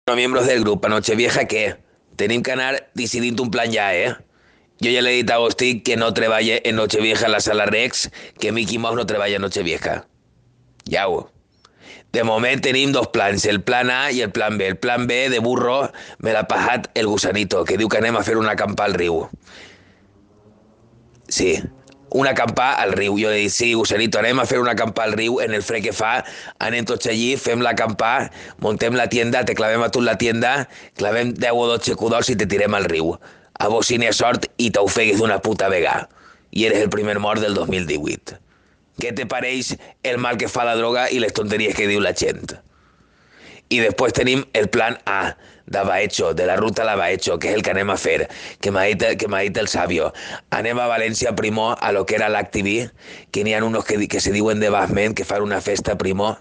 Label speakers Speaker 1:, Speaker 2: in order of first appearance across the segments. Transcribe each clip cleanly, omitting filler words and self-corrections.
Speaker 1: Bueno, miembros del grup, a Nochevieja, què? Tenim que anar decidint un plan ja, eh? Jo ja l'he dit a Agustí que no treballa en Nochevieja a la sala Rex, que Mickey Mouse no treballa en Nochevieja. Ja ho. De moment tenim dos plans, el plan A i el plan B. El plan B de burro me l'ha pajat el gusanito, que diu que anem a fer una acampada al riu. Sí, un acampar al riu. Jo li dic, sí, gusanito, anem a fer un acampar al riu en el fred que fa, anem tots allí, fem l'acampar, montem la tienda, te clavem a tu la tienda, clavem 10 o 12 cudols i te tirem al riu. A vos si n'hi ha sort i t'ofegues d'una puta vegada. I eres el primer mort del 2018. Què te pareix el mal que fa la droga i les tonteries que diu la gent? I després tenim el plan A, de Baecho, de la ruta a la Baecho, que és el que anem a fer, que m'ha dit el Sabio. Anem a València, primo, a lo que era l'ActiV, que n'hi ha unos que se diuen de Basment, que fan una festa, primo,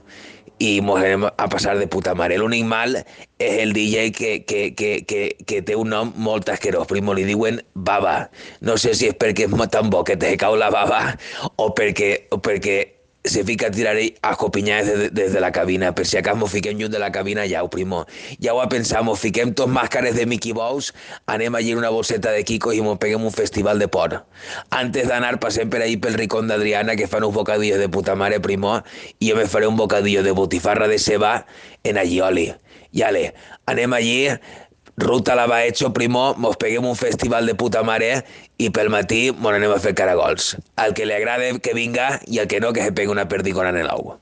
Speaker 1: i mos anem a passar de puta mare. L'únic mal és el DJ que té un nom molt asquerós, primo, li diuen Baba. No sé si és perquè és tan bo que te cau la baba o perquè se fica a tirar a copinyades des de la cabina. Per si acas mos fiquem lluny de la cabina, ja ho, primo. Ja ho ha pensat, mos fiquem tots màscares de Mickey Mouse, anem allí en una bolseta de Kiko i mos peguem un festival de por. Antes d'anar passem per ahí pel ricón d'Adriana, que fan uns bocadillos de puta mare, primo, i jo me faré un bocadillo de botifarra de ceba en allioli. I ale, anem allí, ruta la va hecho, primo, mos peguem un festival de puta mare i pel matí mos anem a fer caragols. Al que li agrade que vinga i al que no que se pegue una perdigona en el ou.